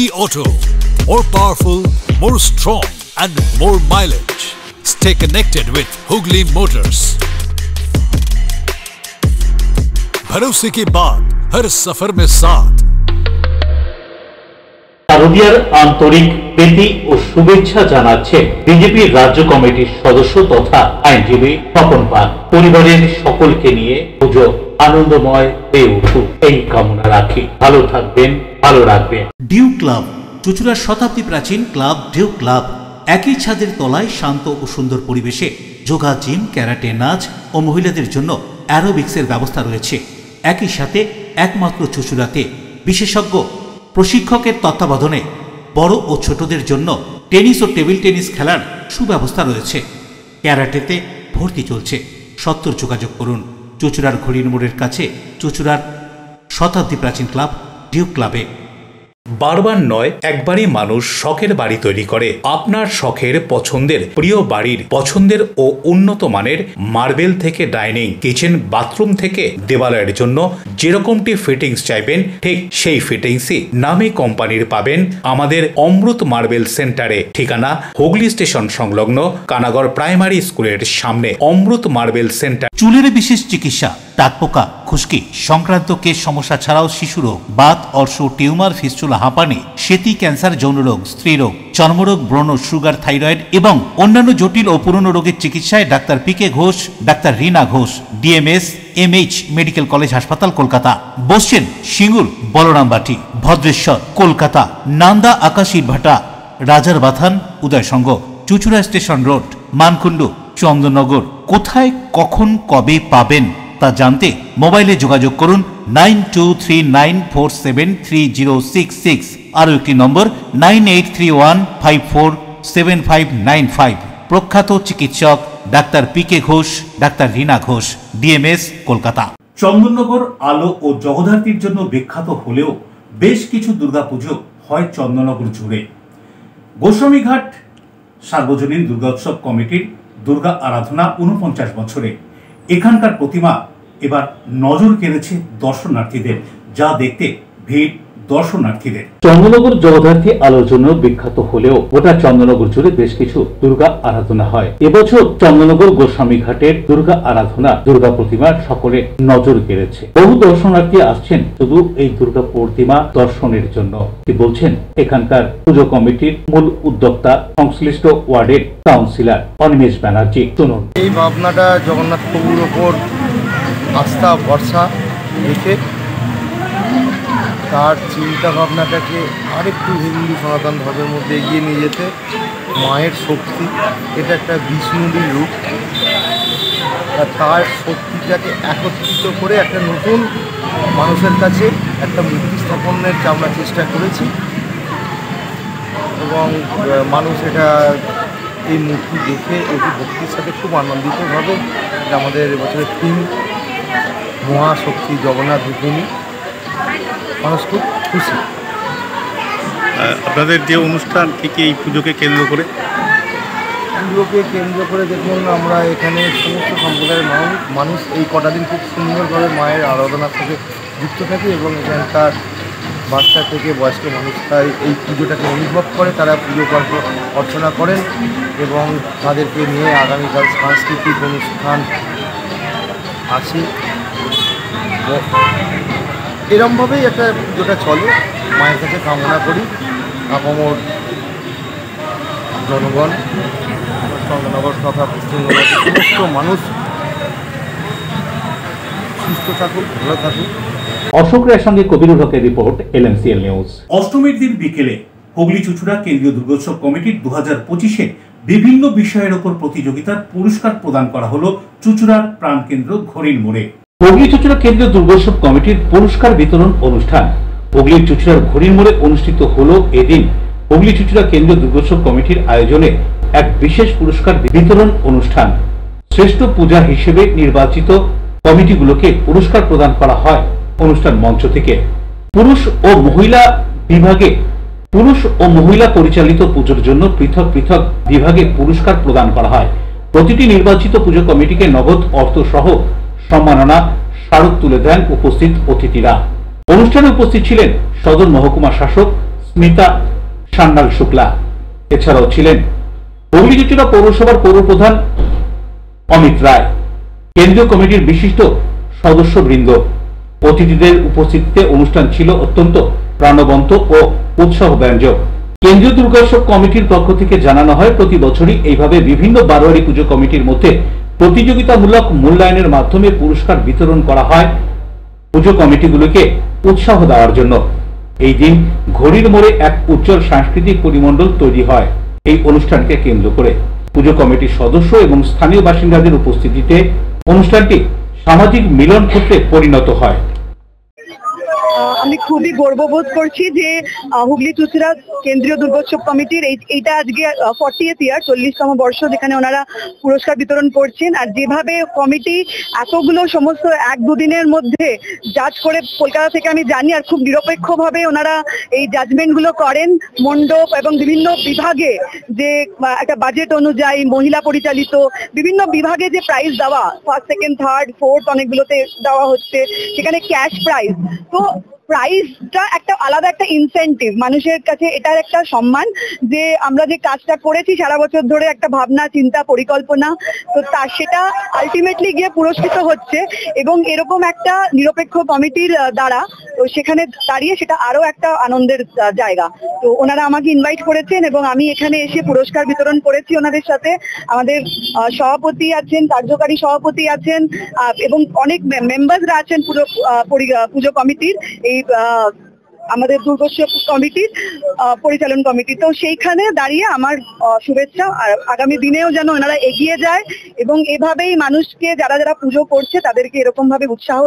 E-auto, more powerful, more strong and more mileage. Stay connected with Hugli Motors. भरोसे के बाद हर सफर में साथ। শারদীয়ার আন্তরিক প্রীতি ও শুভেচ্ছা জানাচ্ছে বিজেপির রাজ্য কমিটির সদস্য তথা আইনজীবী স্বপন পাল। পরিবারের সকলকে নিয়ে পুজো আনন্দময় হয়ে উঠুক এই কামনা রাখি। ভালো থাকবেন, ভালো রাখবেন। ডিউ ক্লাব, চুচুড়ার শতাব্দী প্রাচীন ক্লাব ডিউ ক্লাব। একই ছাদের তলায় শান্ত ও সুন্দর পরিবেশে যোগা, জিম, ক্যারাটে, নাচ ও মহিলাদের জন্য অ্যারোবিক্সের ব্যবস্থা রয়েছে। একই সাথে একমাত্র চুচুড়াতে বিশেষজ্ঞ প্রশিক্ষকের তত্ত্বাবধানে বড় ও ছোটদের জন্য টেনিস ও টেবিল টেনিস খেলার সুব্যবস্থা রয়েছে। ক্যারাটেতে ভর্তি চলছে। সত্তর যোগাযোগ করুন চুচুড়ার ঘড়ির মোড়ের কাছে চুচুড়ার শতাব্দী প্রাচীন ক্লাব ডিউ ক্লাবে। বারবার নয়, একবারই মানুষ শখের বাড়ি তৈরি করে। আপনার শখের পছন্দের প্রিয় বাড়ির পছন্দের ও উন্নত মানের মার্বেল থেকে ডাইনিং, কিচেন, বাথরুম থেকে দেওয়ালের জন্য যেরকমটি ফিটিংস চাইবেন ঠিক সেই ফিটিংসই নামী কোম্পানির পাবেন আমাদের অমৃত মার্বেল সেন্টারে। ঠিকানা হুগলি স্টেশন সংলগ্ন কানাগড় প্রাইমারি স্কুলের সামনে অমৃত মার্বেল সেন্টার। চুলের বিশেষ চিকিৎসা, টাকপোকা, খুশকি সংক্রান্ত কেশ সমস্যা ছাড়াও শিশুরোগ, বাত, অর্শ, টিউমার, ফিস্টুলা, হাঁপানি, সেতি, ক্যান্সার, যৌনরোগ, স্ত্রীরোগ, চর্মরোগ, ব্রণ, সুগার, থাইরয়েড এবং অন্যান্য জটিল ও পুরনো রোগের চিকিৎসায় ডাক্তার পিকে ঘোষ, ডাক্তার Rina Ghosh, DMS MH medical college হাসপাতাল, কলকাতা। বসছেন সিঙ্গুর, বলরামবাটি, ভদ্রেশ্বর, কলকাতা, নান্দা, আকাশী ভাটা, রাজার বাথান, উদয়সঙ্গ, চুচুড়া স্টেশন রোড, মানকুণ্ডু, চন্দননগর। কোথায়, কখন, কবে পাবেন তা জানতে মোবাইলে যোগাযোগ করুন 9239473066। আরও একটি নম্বর 9831547595। প্রখ্যাত চিকিৎসক ডাক্তার পিকে ঘোষ, ডাক্তার রীনা ঘোষ, ডিএমএস, কলকাতা। চন্দননগর আলো ও জগদ্ধাত্রীর জন্য বিখ্যাত হলেও বেশ কিছু দুর্গাপুজো হয় চন্দননগর জুড়ে। গোস্বামীঘাট সার্বজনীন দুর্গোৎসব কমিটির দুর্গা আরাধনা 49 বছরে। এখানকার প্রতিমা এবার নজর কেড়েছে দর্শনার্থীদের, যা দেখতে ভিড় দর্শনার্থীদের। চন্দননগর জগদ্ধাত্রী আলোর জন্য বিখ্যাত হলেও গোটা চন্দননগর জুড়ে বেশ কিছু দুর্গা আরাধনা হয়। এবছর চন্দননগর গোস্বামীঘাটের দুর্গা আরাধনা, দুর্গা প্রতিমার সকলে নজর কেড়েছে। বহু দর্শনার্থী আসছেন শুধু এই দুর্গা প্রতিমা দর্শনের জন্য। কি বলছেন এখানকার পুজো কমিটির মূল উদ্যোক্তা, সংশ্লিষ্ট ওয়ার্ডের কাউন্সিলর অনিমেষ ব্যানার্জি। শুনুন। এই ভাবনাটা জগন্নাথ প্রভুর ওপর আস্থা ভরসা রেখে তার চিন্তা ভাবনাটাকে আরেকটু হিন্দু সনাতন ধর্মের মধ্যে এগিয়ে নিয়ে যেতে, মায়ের শক্তি, এটা একটা বিষ্ণুরই রূপ, তার শক্তিটাকে একত্রিত করে একটা নতুন মানুষের কাছে একটা মূর্তি স্থাপনের আমরা চেষ্টা করেছি এবং মানুষ এটা এই মূর্তি দেখে অতি ভক্তির সাথে খুব আনন্দিতভাবে আমাদের এবছরের থিম মহাশক্তি জগন্নাথ রূপিণী। মানুষ খুব খুশি। আপনাদের যে অনুষ্ঠান ঠিক এই পুজোকে কেন্দ্র করে? পুজোকে কেন্দ্র করে দেখুন, আমরা এখানে সমস্ত সম্প্রদায়ের মানুষ এই কটা দিন খুব সুন্দরভাবে মায়ের আরাধনার সাথে যুক্ত থাকি এবং এখানকার বাচ্চা থেকে বয়স্ক মানুষরাই এই পুজোটাকে অনুভব করে, তারা পুজো অর্চনা করেন এবং তাদেরকে নিয়ে আগামীকাল সাংস্কৃতিক অনুষ্ঠান আছে। এরমভাবেই একটা পুজোটা চলে। মায়ের কাছে কামনা করি আপামর জনগণ, চন্দননগর তথা পশ্চিমবঙ্গের সমস্ত মানুষ সুস্থ থাকুক, ভালো থাকুক। অশোক রায়ের সঙ্গে কবিরুল হকের রিপোর্ট, LMCL নিউজ। অষ্টমীর দিন বিকেলে হুগলি চুঁচুড়া কেন্দ্রীয় দুর্গোৎসব কমিটির 2025-এ বিভিন্ন বিষয়ের ওপর প্রতিযোগিতার পুরস্কার প্রদান করা হলো চুঁচুড়ার প্রাণকেন্দ্র ঘড়ির মোড়ে। হুগলি চুঁচুড়া কেন্দ্রীয় দুর্গোৎসব কমিটির পুরস্কার বিতরণ অনুষ্ঠান হুগলি চুঁচুড়ার ঘড়ির মোড়ে অনুষ্ঠিত হলো। এদিন হুগলি চুঁচুড়া কেন্দ্রীয় দুর্গোৎসব কমিটির আয়োজনে এক বিশেষ পুরস্কার বিতরণ অনুষ্ঠান। শ্রেষ্ঠ পূজা হিসেবে নির্বাচিত কমিটিগুলোকে পুরস্কার প্রদান করা হয় অনুষ্ঠান মঞ্চ থেকে। পুরুষ ও মহিলা পরিচালিত পুজোর জন্য পৃথক পৃথক বিভাগে পুরস্কার প্রদান করা হয়। প্রতিটি নির্বাচিত পুজো কমিটিকে নগদ অর্থ সহ সম্মাননা স্মারক তুলে দেন উপস্থিত অতিথিরা। অনুষ্ঠানে উপস্থিত ছিলেন সদর মহকুমা শাসক স্মিতা সান্যাল শুক্লা। এছাড়াও ছিলেন হুগলি চুঁচুড়া পৌরসভার পৌরপ্রধান অমিত রায়, কেন্দ্রীয় কমিটির বিশিষ্ট সদস্যবৃন্দ। অতিথিদের উপস্থিতিতে অনুষ্ঠান ছিল অত্যন্ত প্রাণবন্ত ও উৎসাহব্যঞ্জক। কেন্দ্রীয় দুর্গোৎসব কমিটির পক্ষ থেকে জানানো হয়, প্রতি বছরই এইভাবে বিভিন্ন বারোয়ারি পুজো কমিটির মধ্যে প্রতিযোগিতামূলক মূল্যায়নের মাধ্যমে পুরস্কার বিতরণ করা হয় পুজো কমিটিগুলোকে উৎসাহ দেওয়ার জন্য। এই দিন ঘড়ির মোড়ে এক উজ্জ্বল সাংস্কৃতিক পরিমণ্ডল তৈরি হয়। এই অনুষ্ঠানকে কেন্দ্র করে পুজো কমিটির সদস্য এবং স্থানীয় বাসিন্দাদের উপস্থিতিতে অনুষ্ঠানটি সামাজিক মিলন ক্ষেত্রে পরিণত হয়। আমি খুবই গর্ববোধ করছি যে হুগলি চুঁচুড়া কেন্দ্রীয় দুর্গোৎসব কমিটির এইটা আজকে 40th ইয়ার, 40তম বর্ষ, যেখানে ওনারা পুরস্কার বিতরণ করছেন। আর যেভাবে কমিটি এতগুলো সমস্ত 1-2 দিনের মধ্যে জাজ করে কলকাতা থেকে আমি জানি, আর খুব নিরপেক্ষভাবে ওনারা এই জাজমেন্টগুলো করেন মণ্ডপ এবং বিভিন্ন বিভাগে, যে একটা বাজেট অনুযায়ী মহিলা পরিচালিত বিভিন্ন বিভাগে যে প্রাইজ দেওয়া, 1st, 2nd, 3rd, 4th অনেকগুলোতে দেওয়া হচ্ছে, সেখানে ক্যাশ প্রাইজ। তো প্রাইজটা একটা আলাদা একটা ইনসেন্টিভ মানুষের কাছে, এটার একটা সম্মান যে আমরা যে কাজটা করেছি সারা বছর ধরে, একটা ভাবনা চিন্তা পরিকল্পনা, তো সেটা আলটিমেটলি গিয়ে পুরস্কৃত হচ্ছে। এবং এরকম একটা নিরপেক্ষ কমিটির দ্বারা, তো সেখানে দাঁড়িয়ে সেটা আরো একটা আনন্দের জায়গা। তো ওনারা আমাকে ইনভাইট করেছেন এবং আমি এখানে এসে পুরস্কার বিতরণ করেছি ওনাদের সাথে। আমাদের সভাপতি আছেন, কার্যকারী সভাপতি আছেন এবং অনেক মেম্বাররা আছেন পুজো কমিটির, এই আমাদের দুর্গোৎসব কমিটির পরিচালন কমিটি। তো সেইখানে দাঁড়িয়ে আমার শুভেচ্ছা, আর আগামী দিনেও যেন ওনারা এগিয়ে যায় এবং এভাবেই মানুষকে যারা যারা পুজো করছে তাদেরকে এরকম ভাবে উৎসাহ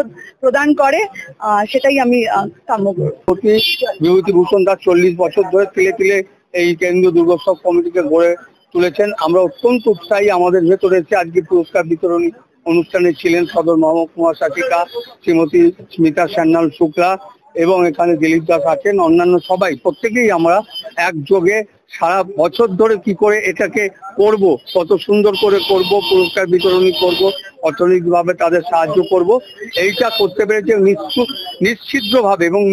প্রদান করে, সেটাই আমি কাম্য করব। বিভূতিভূষণ দাস 40 বছর ধরে তিলে তিলে এই কেন্দ্রীয় দুর্গোৎসব কমিটিকে গড়ে তুলেছেন। আমরা অত্যন্ত উৎসাহী। আমাদের ভেতরে এসে আজকে পুরস্কার বিতরণী অনুষ্ঠানে ছিলেন সদর মহকুমা শাসিকা শ্রীমতী স্মিতা সান্যাল শুক্লা এবং এখানে দিলীপ দাস আছেন, অন্যান্য সবাই। প্রত্যেকেই আমরা একযোগে সারা বছর ধরে কি করে এটাকে করব, কত সুন্দর করে করব, পুরস্কার বিতরণী করব, অর্থনৈতিকভাবে তাদের সাহায্য করব, এইটা করতে পেরেছে নিশ্চিদ্রভাবে। এবং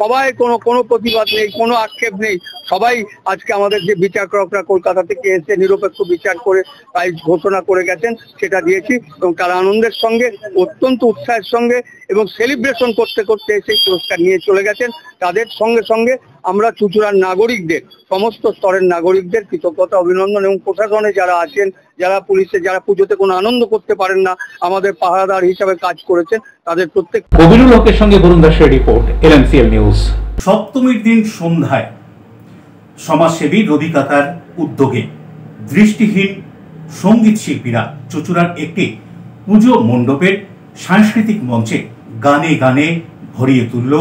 সবাই কোনো প্রতিবাদ নেই, কোনো আক্ষেপ নেই। সবাই আজকে আমাদের যে বিচারকরা কলকাতা থেকে এসে নিরপেক্ষ বিচার করে প্রাইজ ঘোষণা করে গেছেন, সেটা দিয়েছি এবং তারা আনন্দের সঙ্গে, অত্যন্ত উৎসাহের সঙ্গে এবং সেলিব্রেশন করতে করতে সেই পুরস্কার নিয়ে চলে গেছেন। তাদের সঙ্গে সঙ্গে আমরা চুঁচুড়ার নাগরিকদের, সমস্ত স্তরের নাগরিকদের কৃতজ্ঞতা, অভিনন্দন এবং প্রশাসনে যারা আছেন, যারা পুলিশে, যারা পুজোতে কোনো আনন্দ করতে পারেন না, আমাদের পাহারাদার হিসাবে কাজ করেছেন, তাদের প্রত্যেক। কবিরুল হকের সঙ্গে বরুণ দাসের রিপোর্ট, LMCL নিউজ। সপ্তমীর দিন সন্ধ্যায় সমাজসেবী রবি কাকার উদ্যোগে দৃষ্টিহীন সঙ্গীত শিল্পীরা চুঁচুড়ার একটি পুজো মণ্ডপের সাংস্কৃতিক মঞ্চে গানে গানে ভরিয়ে তুলল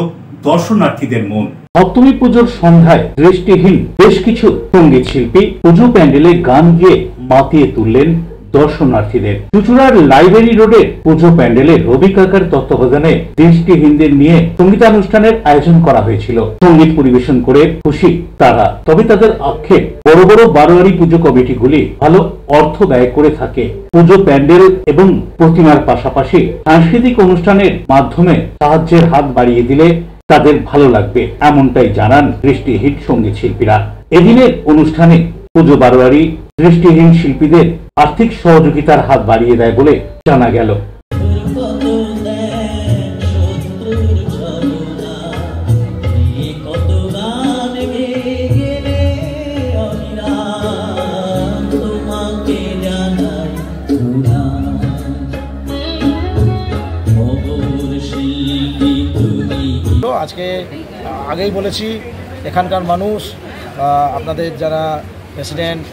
দর্শনার্থীদের মন। সপ্তমী পুজোর সন্ধ্যায় দৃষ্টিহীন বেশ কিছু সঙ্গীত শিল্পী পুজো প্যান্ডেলে গান গেয়ে মাতিয়ে তুললেন দর্শনার্থীদের। চুঁচুড়ার লাইব্রেরি রোডের পুজো প্যান্ডেলে রবি কাকার তত্ত্বাবধানে দৃষ্টিহীনদের নিয়ে সঙ্গীতানুষ্ঠানের আয়োজন করা হয়েছিল। সঙ্গীত পরিবেশন করে খুশি তারা, তবে তাদের আক্ষেপ বড় বড় বারোয়ারি পুজো কমিটিগুলি ভালো অর্থ ব্যয় করে থাকে। পুজো প্যান্ডেল এবং প্রতিমার পাশাপাশি সাংস্কৃতিক অনুষ্ঠানের মাধ্যমে সাহায্যের হাত বাড়িয়ে দিলে তাদের ভালো লাগবে, এমনটাই জানান দৃষ্টিহীন সঙ্গীত শিল্পীরা। এদিনের অনুষ্ঠানে পুজো বারোয়ারি দৃষ্টিহীন শিল্পীদের আর্থিক সহযোগিতার হাত বাড়িয়ে দেয় বলে জানা গেল। আজকে আগেই বলেছি, এখানকার মানুষ, আপনাদের যারা প্রেসিডেন্ট,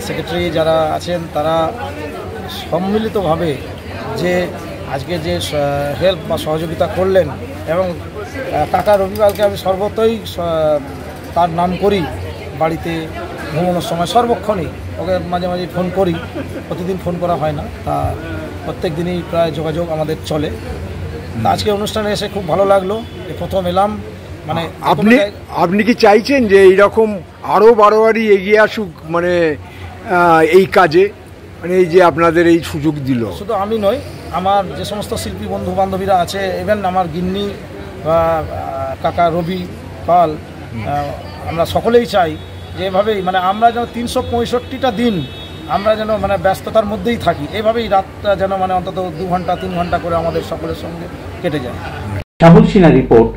সেক্রেটারি যারা আছেন, তারা সম্মিলিতভাবে যে আজকে যে হেল্প বা সহযোগিতা করলেন, এবং কাকা রবিপালকে আমি সর্বতই তার নাম করি, বাড়িতে ঘুমানোর সময় সর্বক্ষণই ওকে মাঝে মাঝে ফোন করি, প্রতিদিন ফোন করা হয় না, তা প্রত্যেক দিনই প্রায় যোগাযোগ আমাদের চলে। আজকে অনুষ্ঠানে এসে খুব ভালো লাগলো, প্রথম এলাম। মানে আপনি কি চাইছেন যে এইরকম আরও বারোয়ারি এগিয়ে আসুক, মানে এই কাজে, মানে এই যে আপনাদের এই সুযোগ দিল? শুধু আমি নই, আমার যে সমস্ত শিল্পী বন্ধু বান্ধবীরা আছে, ইভেন আমার গিন্নি কাকা রবি পাল, আমরা সকলেই চাই যে এভাবেই মানে আমরা যেন 365টা দিন আমরা যেন মানে ব্যস্ততার মধ্যেই থাকি, এভাবেই রাতটা যেন মানে অন্তত 2 ঘন্টা 3 ঘন্টা করে আমাদের সকলের সঙ্গে কেটে যায়। শ্যামল সিনহা রিপোর্ট,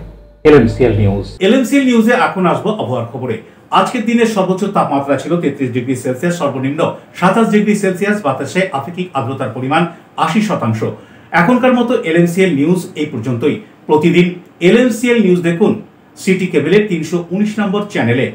এলএমসিএল নিউজ। এলএমসিএল নিউজে এখন আসবো আবহাওয়ার খবরে। আজকের দিনের সর্বোচ্চ তাপমাত্রা ছিল 33 ডিগ্রি সেলসিয়াস, সর্বনিম্ন 27 ডিগ্রি সেলসিয়াস। বাতাসে আপেক্ষিক আর্দ্রতার পরিমাণ 80%। এখনকার মতো এলএমসিএল নিউজ এই পর্যন্তই। প্রতিদিন এলএমসিএল নিউজ দেখুন সিটি কেবলের 319 নম্বর চ্যানেলে।